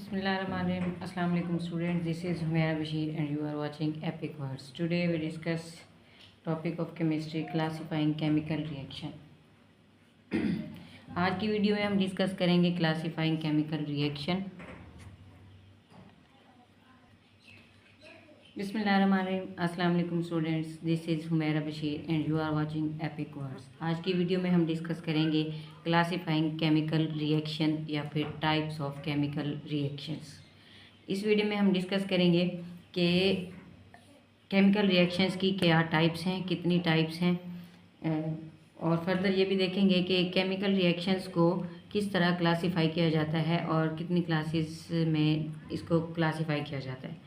Bismillahirrahmanirrahim. Assalamu alaikum students. This is Humaira Bashir and you are watching Epic Words. Today we discuss topic of chemistry classifying chemical reaction. आज की video में हम discuss करेंगे classifying chemical reaction. बिस्मिल्लाहिर्रहमानिर्रहीम. अस्सलाम वालेकुम students. This is Humaira Bashir and you are watching epic words. आज की वीडियो में हम डिस्कस करेंगे क्लासिफाइंग केमिकल रिएक्शन या फिर टाइप्स ऑफ केमिकल रिएक्शंस. इस वीडियो में हम डिस्कस करेंगे कि केमिकल रिएक्शंस की क्या टाइप्स हैं, कितनी टाइप्स हैं, और फर्दर ये भी देखेंगे कि केमिकल रिएक्शंस को किस तरह क्लासिफाई किया जाता है और कितनी क्लासेस में इसको क्लासिफाई किया जाता है.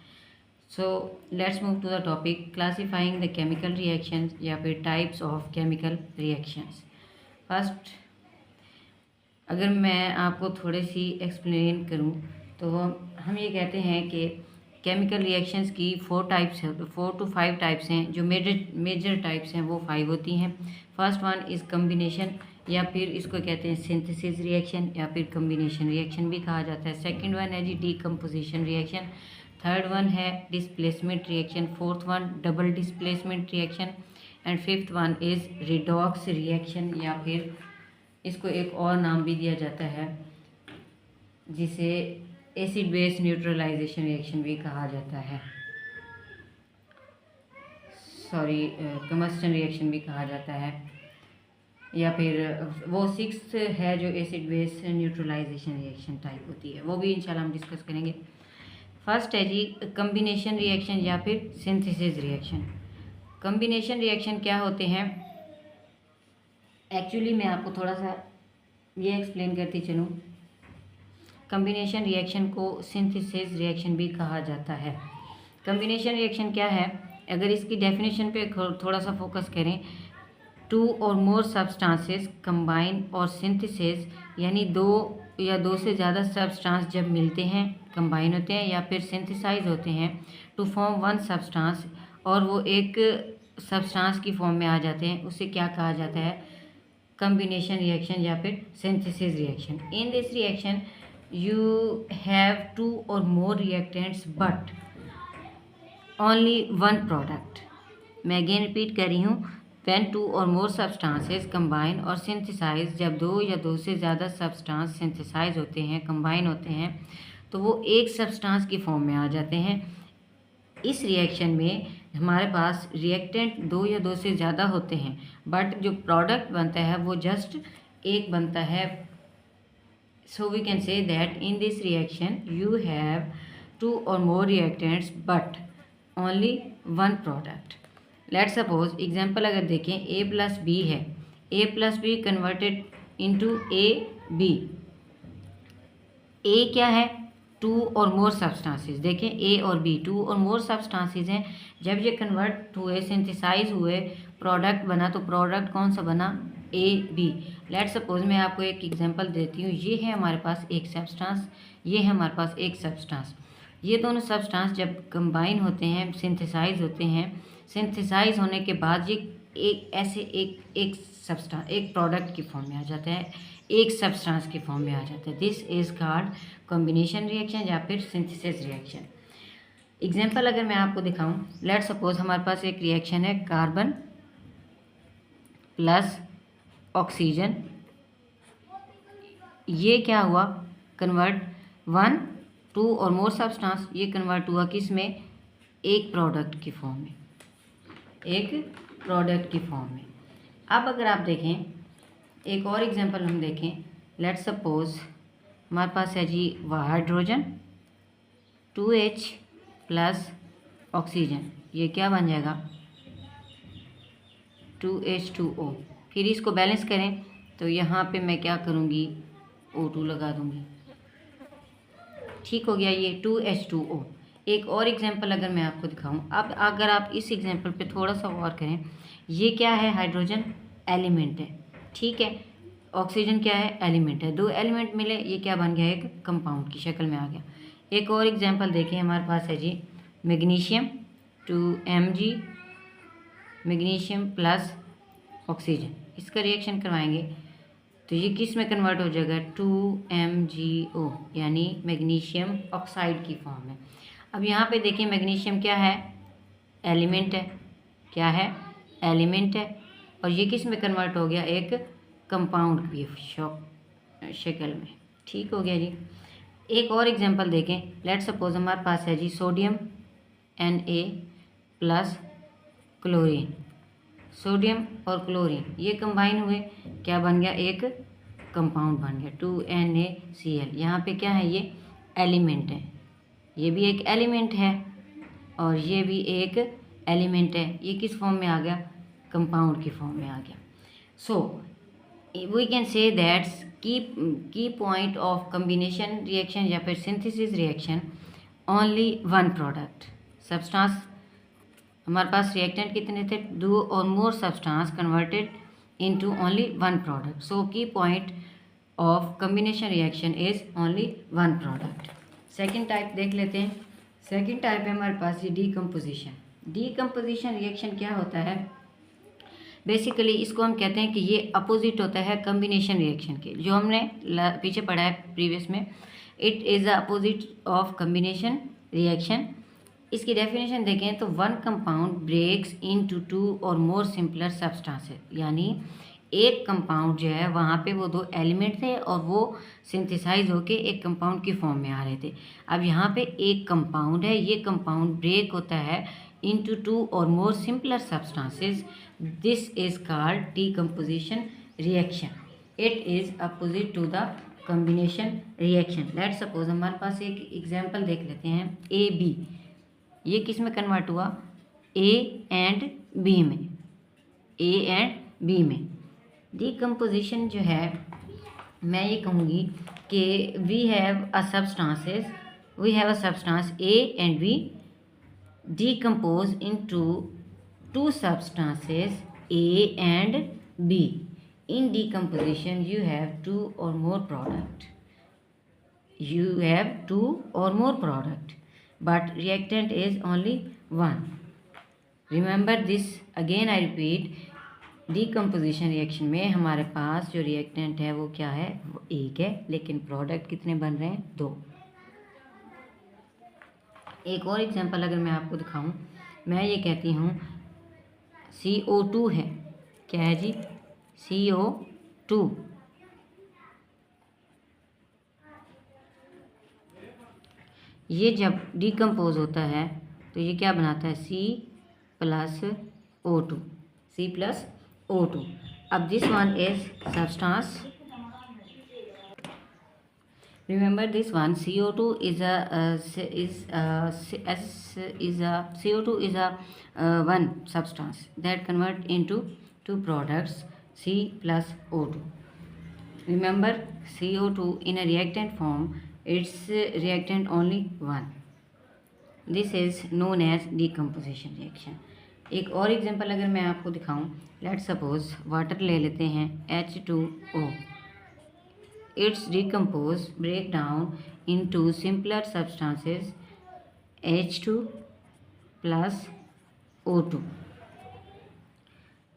So let's move to the topic classifying the chemical reactions या फिर types of chemical reactions. First, अगर मैं आपको थोड़ी सी एक्सप्लेन करूं तो हम ये कहते हैं कि केमिकल रिएक्शंस की 4 to 5 टाइप्स हैं. जो मेजर टाइप्स हैं वो 5 होती हैं. फर्स्ट वन इज़ कम्बिनेशन या फिर इसको कहते हैं सिंथेसिस रिएक्शन या फिर कम्बिनेशन रिएक्शन भी कहा जाता है. सेकंड वन है जी डीकम्पोजिशन रिएक्शन. थर्ड वन है displacement reaction. Fourth one double displacement reaction and fifth one is redox reaction या फिर इसको एक और नाम भी दिया जाता है जिसे एसिड बेस न्यूट्रलाइजेशन रिएक्शन भी कहा जाता है. कम्बस्टन रिएक्शन भी कहा जाता है या फिर वो 6th है जो acid base neutralization reaction type होती है, वो भी इंशाल्लाह हम डिस्कस करेंगे. फर्स्ट है जी कम्बिनेशन रिएक्शन या फिर सिंथेसिस रिएक्शन. कम्बिनेशन रिएक्शन क्या होते हैं, एक्चुअली मैं आपको थोड़ा सा ये एक्सप्लेन करती चलूँ. कम्बिनेशन रिएक्शन को सिंथेसिस रिएक्शन भी कहा जाता है. कम्बिनेशन रिएक्शन क्या है, अगर इसकी डेफिनेशन पे थोड़ा सा फोकस करें, 2 और मोर सब्सटेंसेस कंबाइन और सिंथेसिस यानी 2 या 2 से ज़्यादा सब्सटेंस जब मिलते हैं, कंबाइन होते हैं या फिर सिंथेसाइज होते हैं टू फॉर्म वन सब्सटेंस और वो एक सब्सटेंस की फॉर्म में आ जाते हैं, उसे क्या कहा जाता है, कम्बिनेशन रिएक्शन या फिर synthesis reaction. In this reaction you have 2 or more reactants but only one product. मैं अगेन रिपीट कर रही हूँ. when 2 or more substances combine और synthesize, जब 2 या 2 से ज़्यादा सब्सटेंस सिंथेसाइज होते हैं, कंबाइन होते हैं, तो वो एक सब्सटेंस की फॉर्म में आ जाते हैं. इस रिएक्शन में हमारे पास रिएक्टेंट 2 या 2 से ज़्यादा होते हैं बट जो प्रोडक्ट बनता है वो जस्ट एक बनता है. So we can say that in this reaction you have 2 or more reactants but only one product. Let's suppose example अगर देखें A plus B है, A plus B converted into A B. A क्या है, 2 और मोर substances. देखें A और B 2 और मोर substances हैं. जब ये कन्वर्ट हुए, सिंथेसाइज हुए, प्रोडक्ट बना, तो प्रोडक्ट कौन सा बना, A B. लेट्स सपोज मैं आपको एक एग्जांपल देती हूँ. ये है हमारे पास एक सब्सटेंस, ये है हमारे पास एक सब्सटेंस. ये दोनों सब्सटेंस जब कंबाइन होते हैं, सिंथेसाइज होते हैं, सिंथेसाइज होने के बाद ये एक ऐसे एक सब्सटेंस एक प्रोडक्ट की फॉर्म में आ जाता है, एक सब्सटेंस की फॉर्म में आ जाता है. This is called combination reaction या फिर सिंथेसिस रिएक्शन. एग्जांपल अगर मैं आपको दिखाऊं, लेट्स सपोज हमारे पास एक रिएक्शन है कार्बन प्लस ऑक्सीजन. ये क्या हुआ, कन्वर्ट 1 2 और मोर सब्सटेंस, ये कन्वर्ट हुआ किस में, एक प्रोडक्ट की फॉर्म में, एक प्रोडक्ट की फॉर्म में. अब अगर आप देखें एक और एग्जांपल हम देखें, लेट्स सपोज हमारे पास है जी हाइड्रोजन 2H प्लस ऑक्सीजन. ये क्या बन जाएगा, 2H2O. फिर इसको बैलेंस करें तो यहाँ पे मैं क्या करूँगी, O2 लगा दूँगी. ठीक हो गया, ये 2H2O. एक और एग्जांपल अगर मैं आपको दिखाऊं, अब अगर आप इस एग्जांपल पे थोड़ा सा गौर करें, ये क्या है, हाइड्रोजन एलिमेंट है, ठीक है, ऑक्सीजन क्या है, एलिमेंट है. 2 एलिमेंट मिले, ये क्या बन गया, एक कंपाउंड की शक्ल में आ गया. एक और एग्जांपल देखिए, हमारे पास है जी magnesium 2Mg, magnesium plus oxygen. इसका रिएक्शन करवाएंगे तो ये किस में कन्वर्ट हो जाएगा, 2MgO यानी मैग्नीशियम ऑक्साइड की फॉर्म में। अब यहाँ पे देखिए मैग्नीशियम क्या है, एलिमेंट है, क्या है, एलिमेंट है, और ये किस में कन्वर्ट हो गया, एक कंपाउंड की शक्ल में। ठीक हो गया जी। एक और एग्जांपल देखें, लेट सपोज हमारे पास है जी sodium Na plus chlorine, sodium और क्लोरीन ये कंबाइन हुए, क्या बन गया, एक कंपाउंड बन गया 2NaCl। यहाँ पे क्या है, ये एलिमेंट है, ये भी एक एलिमेंट है और ये भी एक एलिमेंट है। ये किस फॉर्म में आ गया, कंपाउंड की फॉर्म में आ गया। So we can say that's key point of combination reaction या फिर synthesis reaction, only one product substance. हमारे पास रिएक्टेंट कितने थे, 2 और more substance converted into only one product. So key point of combination reaction is only one product. Second type देख लेते हैं। सेकेंड टाइप है हमारे पास ये डीकम्पोजिशन। डीकम्पोजिशन रिएक्शन क्या होता है, बेसिकली इसको हम कहते हैं कि ये अपोजिट होता है कम्बिनेशन रिएक्शन के, जो हमने पीछे पढ़ा है प्रीवियस में। It is the opposite of combination reaction. इसकी डेफिनेशन देखें तो वन कंपाउंड ब्रेक्स इनटू 2 और मोर सिंपलर सब्सटेंसेस, यानी एक कंपाउंड जो है वहाँ पे वो 2 एलिमेंट थे और वो सिंथेसाइज होके एक कंपाउंड की फॉर्म में आ रहे थे। अब यहाँ पे एक कंपाउंड है, ये कंपाउंड ब्रेक होता है into 2 or more simpler substances. This is called decomposition reaction. It is opposite to the combination reaction. Let's suppose हमारे पास एक एग्जाम्पल देख लेते हैं, AB। ये किस में कन्वर्ट हुआ, A and B में, A and B में। डिकम्पोजिशन जो है मैं ये कहूँगी कि we have a substance A and B decompose into 2 substances A and B. In decomposition you have 2 or more product. But reactant is only one. Remember this, again I repeat, decomposition reaction में हमारे पास जो reactant है वो क्या है, वो एक है, लेकिन product कितने बन रहे हैं, 2। एक और एग्जांपल अगर मैं आपको दिखाऊं, मैं ये कहती हूँ CO2 है, क्या है जी, CO2। ये जब डिकम्पोज होता है तो ये क्या बनाता है, C+O2। अब this one is substance, remember this one, CO2 is one substance that convert into 2 products C plus O2. Remember CO2 in a reactant form, its reactant only one. This is known as decomposition reaction. एक और example अगर मैं आपको दिखाऊं, let's suppose water ले लेते हैं H2O। It's decompose, break down into simpler substances H2 plus O2।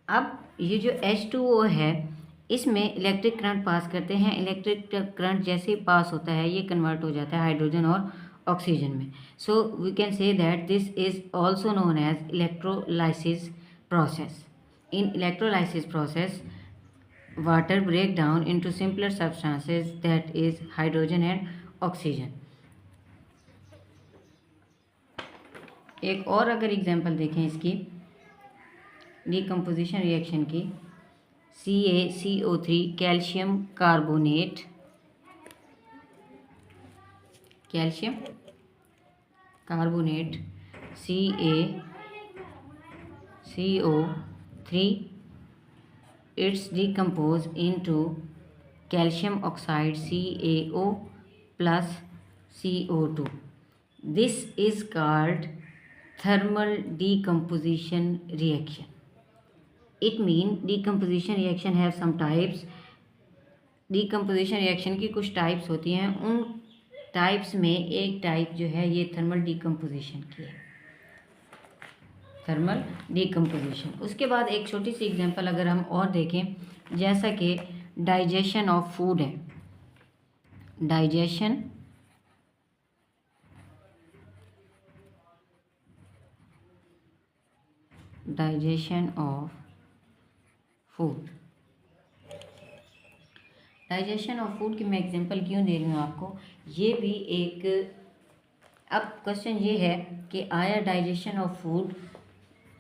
अब ये जो H2O है इसमें इलेक्ट्रिक करंट पास करते हैं, इलेक्ट्रिक करंट जैसे ही पास होता है ये कन्वर्ट हो जाता है हाइड्रोजन और ऑक्सीजन में। So we can say that this is also known as electrolysis process. In electrolysis process water break down into simpler substances, that is hydrogen and oxygen। एक और अगर एग्जांपल देखें इसकी डिकम्पोजिशन रिएक्शन की, CaCO3 calcium carbonate, CaCO3, it's decomposed into calcium oxide CaO plus CO2. This is called thermal decomposition reaction. It means decomposition reaction have some types. decomposition reaction की कुछ types होती हैं, उन types में एक type जो है ये थर्मल डिकम्पोजिशन की है, थर्मल डिकम्पोजिशन। उसके बाद एक छोटी सी एग्जांपल अगर हम और देखें, जैसा कि डाइजेशन ऑफ फूड है, digestion of food. Digestion of food की मैं एग्जांपल क्यों दे रही हूँ आपको, ये भी एक, अब क्वेश्चन ये है कि आया digestion of food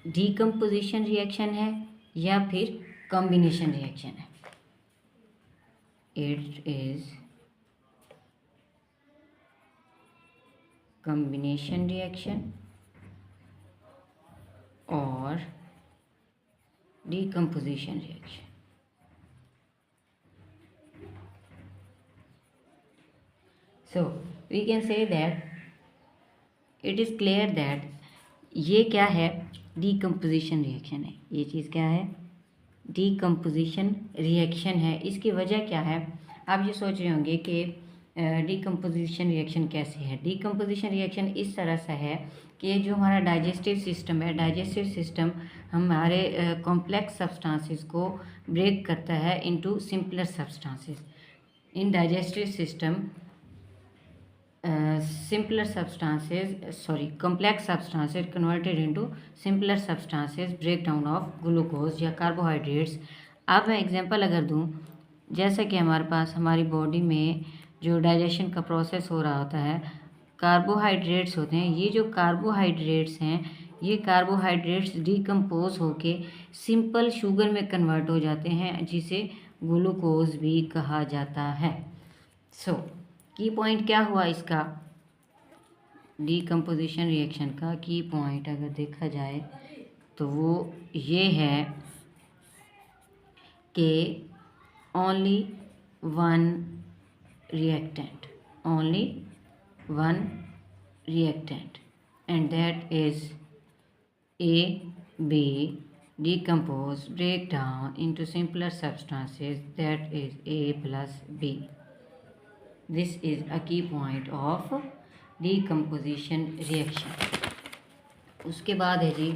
decomposition reaction है या फिर कॉम्बिनेशन रिएक्शन है। इट इज कॉम्बिनेशन रिएक्शन और decomposition reaction. So we can say that it is clear that ये क्या है, डीकम्पोजिशन रिएक्शन है। ये चीज़ क्या है, डीकम्पोजिशन रिएक्शन है। इसकी वजह क्या है, आप ये सोच रहे होंगे कि डीकम्पोजिशन रिएक्शन कैसे है। डीकम्पोजिशन रिएक्शन इस तरह से है कि जो हमारा डाइजेस्टिव सिस्टम है, डाइजेस्टिव सिस्टम हमारे कॉम्प्लेक्स सब्सटेंसेस को ब्रेक करता है into simpler substances. In digestive system complex substances converted into simpler substances, breakdown of glucose या कार्बोहाइड्रेट्स। अब मैं एग्जांपल अगर दूं, जैसे कि हमारे पास हमारी बॉडी में जो डाइजेशन का प्रोसेस हो रहा होता है, कार्बोहाइड्रेट्स होते हैं। ये जो कार्बोहाइड्रेट्स हैं, ये कार्बोहाइड्रेट्स डिकम्पोज होके सिंपल शुगर में कन्वर्ट हो जाते हैं, जिसे ग्लूकोज भी कहा जाता है। सो की पॉइंट क्या हुआ इसका, डीकम्पोजिशन रिएक्शन का की पॉइंट अगर देखा जाए तो वो ये है कि only one reactant and that is AB decompose break down into simpler substances, that is A plus B. This is a key point of decomposition reaction. उसके बाद है जी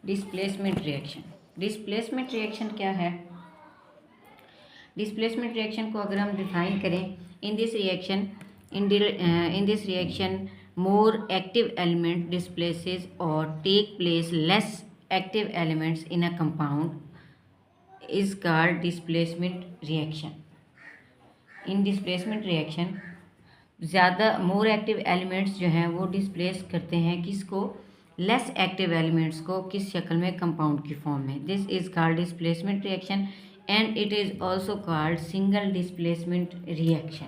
डिस्प्लेसमेंट रिएक्शन। डिस्प्लेसमेंट रिएक्शन क्या है, डिस्प्लेसमेंट रिएक्शन को अगर हम define करें, in this reaction more active element displaces और take place less active elements in a compound is called displacement reaction. In displacement reaction ज़्यादा मोर एक्टिव एलिमेंट्स जो हैं वो डिस्प्लेस करते हैं किसको, लेस एक्टिव एलिमेंट्स को, किस शक्ल में, कंपाउंड की फॉर्म में। This is called displacement reaction and it is also called single displacement reaction.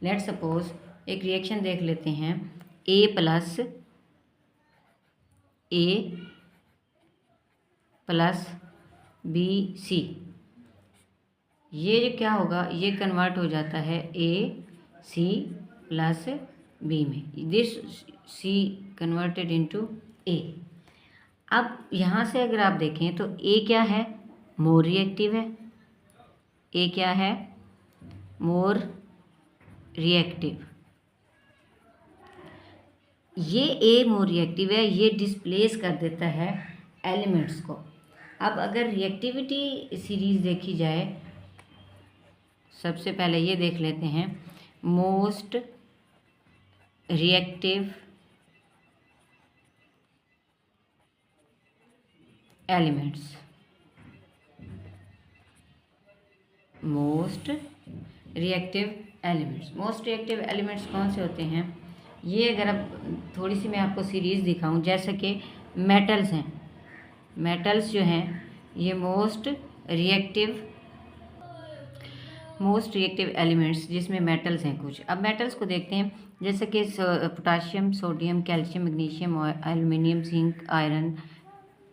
Let suppose एक रिएक्शन देख लेते हैं, A प्लस BC। ये जो क्या होगा, ये कन्वर्ट हो जाता है AC प्लस B में। This C converted into A। अब यहाँ से अगर आप देखें तो A क्या है, मोर रिएक्टिव है। A क्या है, मोर रिएक्टिव। ये A मोर रिएक्टिव है, ये डिस्प्लेस कर देता है एलिमेंट्स को। अब अगर रिएक्टिविटी सीरीज देखी जाए, सबसे पहले ये देख लेते हैं, most reactive elements. Most reactive elements कौन से होते हैं, ये अगर अब थोड़ी सी मैं आपको सीरीज दिखाऊं, जैसे कि मेटल्स हैं। मेटल्स जो हैं ये मोस्ट रिएक्टिव एलिमेंट्स, जिसमें मेटल्स हैं कुछ। अब मेटल्स को देखते हैं, जैसे कि potassium, sodium, calcium, magnesium, aluminium, zinc, iron,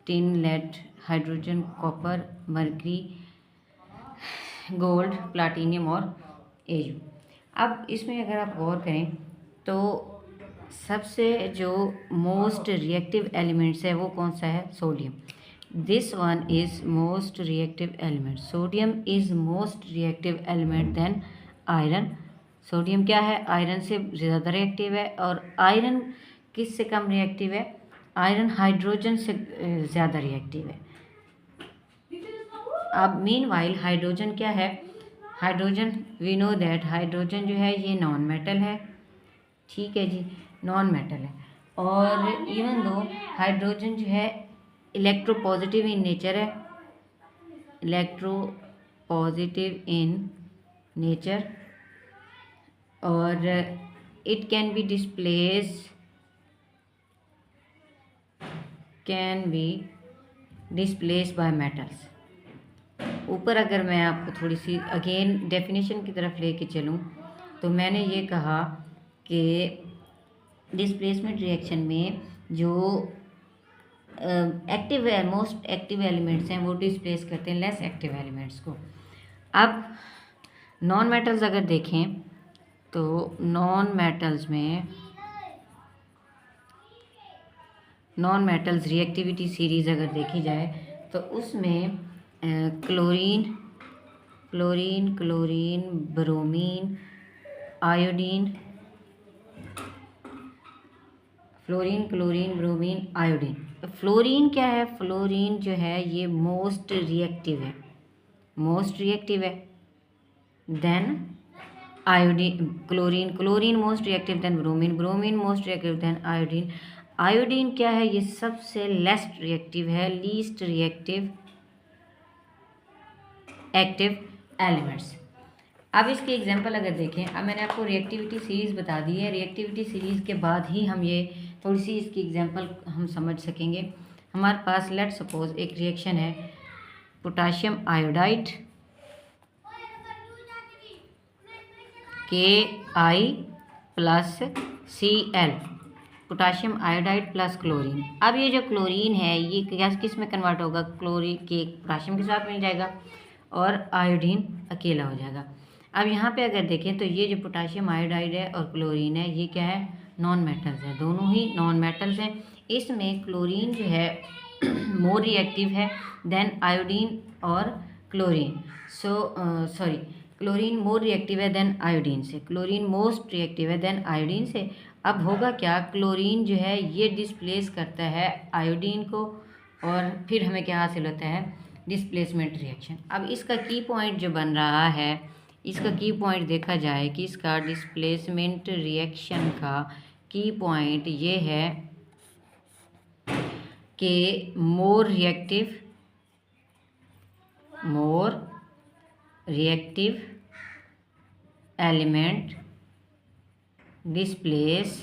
tin, lead, hydrogen, copper, mercury, gold, platinum और Au। अब इसमें अगर आप गौर करें तो सबसे जो मोस्ट रिएक्टिव एलिमेंट्स है वो कौन सा है, sodium. This one is most reactive element. Sodium is most reactive element than iron. Sodium क्या है, आयरन से ज़्यादा रिएक्टिव है। और आयरन किस से कम रिएक्टिव है, आयरन हाइड्रोजन से ज़्यादा रिएक्टिव है। अब मीन वाइल हाइड्रोजन क्या है, hydrogen we know that hydrogen जो है ये नॉन मेटल है, ठीक है जी, नॉन मेटल है। और इवन दो हाइड्रोजन जो है इलेक्ट्रो पॉजिटिव इन नेचर है, इलेक्ट्रो पॉजिटिव इन नेचर, और it can be displace bye metals. ऊपर अगर मैं आपको थोड़ी सी अगेन डेफिनेशन की तरफ लेके चलूँ तो मैंने ये कहा कि डिस्प्लेसमेंट रिएक्शन में जो एक्टिव मोस्ट एक्टिव एलिमेंट्स हैं वो डिस्प्लेस करते हैं लेस एक्टिव एलिमेंट्स को। अब नॉन मेटल्स अगर देखें तो नॉन मेटल्स रिएक्टिविटी सीरीज अगर देखी जाए तो उसमें chlorine bromine iodine, bromine iodine. Fluorine क्या है, फ्लोरीन जो है ये मोस्ट रिएक्टिव है than iodine, chlorine most reactive than bromine most reactive than iodine क्या है, ये सबसे लेस रिएक्टिव है, लीस्ट रिएक्टिव एक्टिव एलिमेंट्स। अब इसके एग्जांपल अगर देखें, अब मैंने आपको रिएक्टिविटी सीरीज़ बता दी है, रिएक्टिविटी सीरीज़ के बाद ही हम ये थोड़ी सी इसकी एग्जांपल हम समझ सकेंगे। हमारे पास लेट सपोज एक रिएक्शन है potassium iodide KI plus Cl, potassium iodide plus chlorine. अब ये जो क्लोरीन है ये गैस किस में कन्वर्ट होगा, क्लोरीन के पोटाशियम के साथ मिल जाएगा और आयोडीन अकेला हो जाएगा। अब यहाँ पे अगर देखें तो ये जो पोटाशियम आयोडाइड है और क्लोरीन है ये क्या है, नॉन मेटल्स है, दोनों ही नॉन मेटल्स हैं। इसमें क्लोरीन जो है मोर रिएक्टिव है देन आयोडीन और क्लोरीन, क्लोरीन मोर रिएक्टिव है देन आयोडीन से, क्लोरीन मोस्ट रिएक्टिव है देन आयोडीन से। अब होगा क्या, क्लोरीन जो है ये डिस्प्लेस करता है आयोडीन को और फिर हमें क्या हासिल होता है, डिस्प्लेसमेंट रिएक्शन। अब इसका की पॉइंट जो बन रहा है, इसका की पॉइंट देखा जाए कि इसका डिस्प्लेसमेंट रिएक्शन का की पॉइंट ये है कि more reactive element displace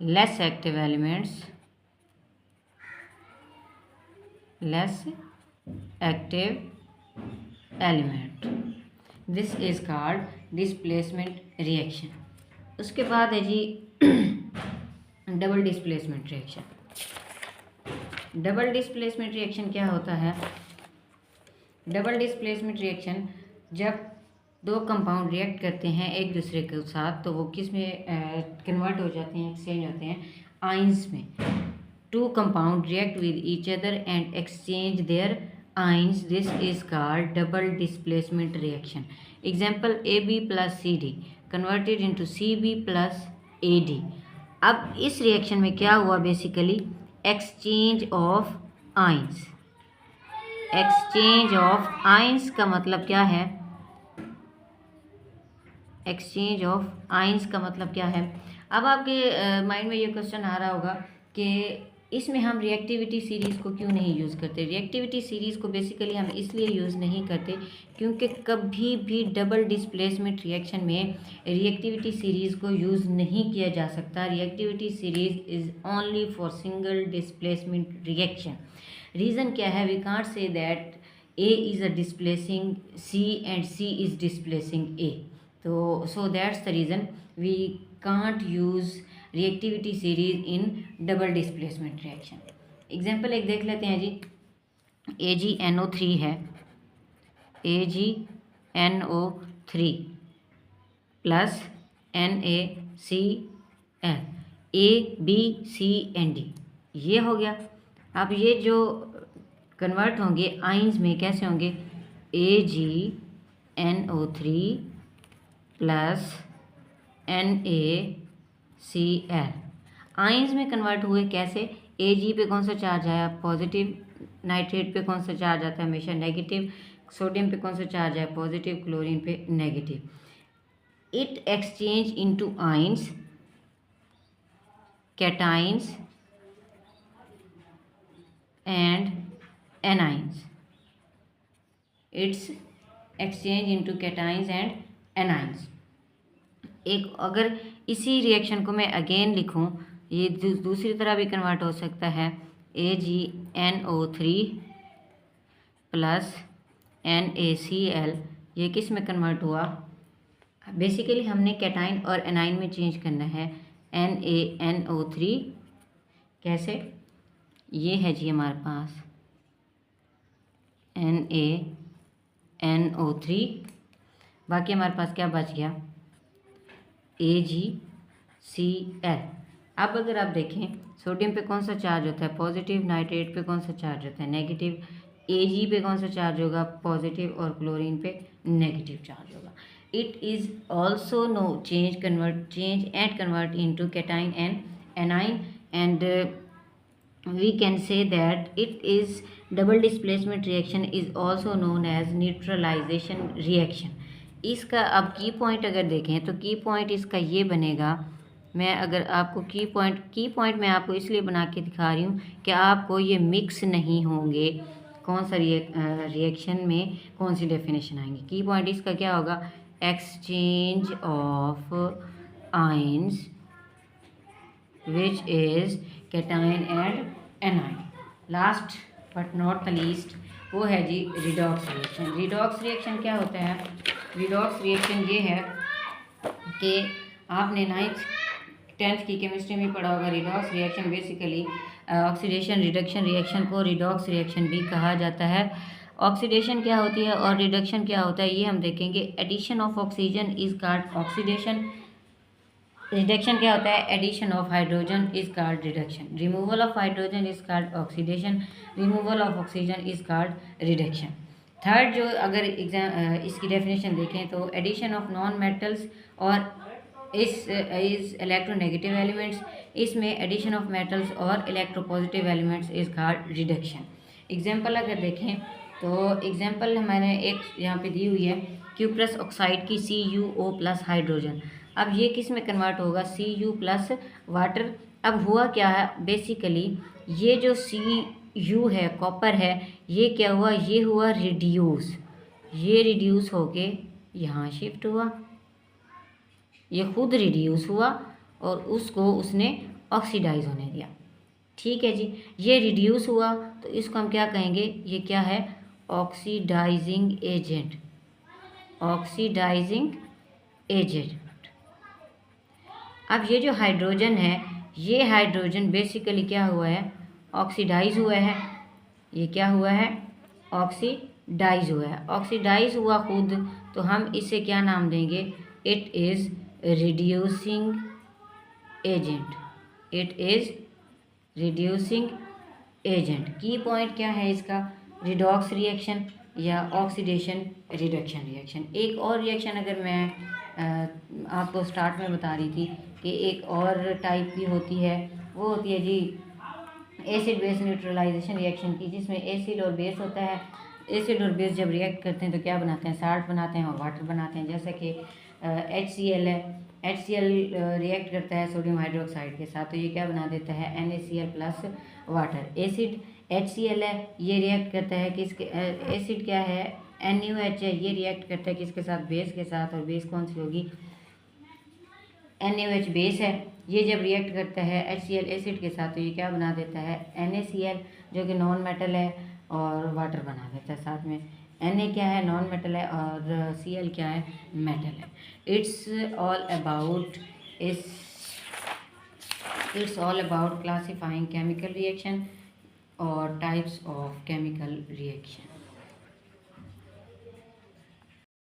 less active elements, this is called displacement reaction। उसके बाद है जी double displacement reaction. Double displacement reaction क्या होता है, डबल डिस्प्लेसमेंट रिएक्शन जब दो कंपाउंड रिएक्ट करते हैं एक दूसरे के साथ तो वो किस में कन्वर्ट हो जाते हैं, एक्सचेंज होते हैं आइंस में। Two compound react with each other and exchange their ions, this is called double displacement reaction. Example AB plus CD converted into CB plus AD। अब इस रिएक्शन में क्या हुआ, basically exchange of ions. Exchange of ions का मतलब क्या है, exchange of ions का मतलब क्या है। अब आपके माइंड में ये क्वेश्चन आ रहा होगा कि इसमें हम रिएक्टिविटी सीरीज़ को क्यों नहीं यूज़ करते। रिएक्टिविटी सीरीज़ को बेसिकली हम इसलिए यूज़ नहीं करते क्योंकि कभी भी डबल डिस्प्लेसमेंट रिएक्शन में रिएक्टिविटी सीरीज़ को यूज़ नहीं किया जा सकता। Reactivity series is only for single displacement reaction. Reason क्या है, we can't say that A is a displacing C and C is displacing A। तो so that's the reason we can't use reactivity series in double displacement reaction. Example एक देख लेते हैं जी, AgNO3 है, AgNO3 plus NaCl, A B C and D ये हो गया। अब ये जो कन्वर्ट होंगे आइंस में कैसे होंगे, AgNO3 प्लस NaCl आइंस में कन्वर्ट हुए कैसे, Ag पे कौन सा चार्ज आया, पॉजिटिव। नाइट्रेट पे कौन सा चार्ज आता है, हमेशा नेगेटिव। सोडियम पे कौन सा चार्ज है, पॉजिटिव। क्लोरीन पे negative. It exchange into ions, cations and anions. It's exchange into cations and anions. एक अगर इसी रिएक्शन को मैं अगेन लिखूं, ये दूसरी तरह भी कन्वर्ट हो सकता है। AgNO3 प्लस NaCl, ये किस में कन्वर्ट हुआ, बेसिकली हमने कैटाइन और एनाइन में चेंज करना है। NaNO3 कैसे, ये है जी हमारे पास NaNO3, बाकी हमारे पास क्या बच गया, AgCl। अब अगर आप देखें सोडियम पे कौन सा चार्ज होता है, पॉजिटिव। नाइट्रेट पे कौन सा चार्ज होता है, नेगेटिव। Ag पे कौन सा चार्ज होगा, पॉजिटिव। और क्लोरीन पे नेगेटिव चार्ज होगा। It is also no change and convert into cation and anion, and we can say that it is double displacement reaction is also known as neutralization reaction। इसका अब की point अगर देखें तो की point इसका ये बनेगा, मैं अगर आपको की पॉइंट मैं आपको इसलिए बना के दिखा रही हूँ कि आपको ये मिक्स नहीं होंगे, कौन सा रिएक्शन में कौन सी डेफिनेशन आएंगी। की पॉइंट इसका क्या होगा, exchange of ions which is cation and anion। Last but not the least वो है जी रिडॉक्स रिएक्शन। रिडॉक्स रिएक्शन क्या होता है, रिडॉक्स रिएक्शन ये है कि आपने 9th 10th की केमिस्ट्री में पढ़ा होगा। Redox reaction basically oxidation reduction reaction को रिडॉक्स रिएक्शन भी कहा जाता है। ऑक्सीडेशन क्या होती है और रिडक्शन क्या होता है ये हम देखेंगे। Addition of oxygen is called oxidation. Reduction क्या होता है, addition of hydrogen is called reduction. Removal of hydrogen is called oxidation. Removal of oxygen is called reduction. Third जो अगर इसकी डेफिनेशन देखें तो एडिशन ऑफ नॉन मेटल्स और is electronegative elements, इसमें एडिशन ऑफ मेटल्स और electropositive elements is called reduction. Example अगर देखें तो एग्जाम्पल मैंने एक यहाँ पे दी हुई है, क्यूप्रस ऑक्साइड की CuO प्लस हाइड्रोजन। अब ये किस में कन्वर्ट होगा, Cu प्लस वाटर। अब हुआ क्या है, बेसिकली ये जो Cu है, कॉपर है, ये क्या हुआ, ये हुआ रिड्यूस। ये रिड्यूस होके यहाँ शिफ्ट हुआ, ये खुद रिड्यूस हुआ और उसको उसने ऑक्सीडाइज होने दिया। ठीक है जी, ये रिड्यूस हुआ तो इसको हम क्या कहेंगे, ये क्या है, ऑक्सीडाइजिंग एजेंट। Oxidising agent. अब ये जो हाइड्रोजन है, ये हाइड्रोजन बेसिकली क्या हुआ है, ऑक्सीडाइज हुआ है। ये क्या हुआ है, ऑक्सीडाइज हुआ है। ऑक्सीडाइज हुआ खुद, तो हम इसे क्या नाम देंगे, it is reducing agent. It is reducing agent. की पॉइंट क्या है इसका, रिडॉक्स रिएक्शन या ऑक्सीडेशन रिडक्शन रिएक्शन। एक और रिएक्शन अगर मैं आपको स्टार्ट में बता रही थी कि एक और टाइप की होती है, वो होती है जी एसिड बेस न्यूट्रलाइजेशन रिएक्शन की, जिसमें एसिड और बेस होता है। एसिड और बेस जब रिएक्ट करते हैं तो क्या बनाते हैं, साल्ट बनाते हैं और वाटर बनाते हैं। जैसे कि HCl है, HCl रिएक्ट करता है सोडियम हाइड्रोक्साइड के साथ, तो ये क्या बना देता है, NaCl plus water. Acid HCl है, ये रिएक्ट करता है किसके, एसिड क्या है, NaOH है, ये रिएक्ट करता है किसके साथ, बेस के साथ। और बेस कौन सी होगी, NaOH बेस है। ये जब रिएक्ट करता है HCl एसिड के साथ, तो ये क्या बना देता है, NaCl जो कि नॉन मेटल है और वाटर बना देता है साथ में। Na क्या है, नॉन मेटल है, और Cl क्या है, मेटल है। It's all about classifying chemical reaction और टाइप्स ऑफ केमिकल रिएक्शन।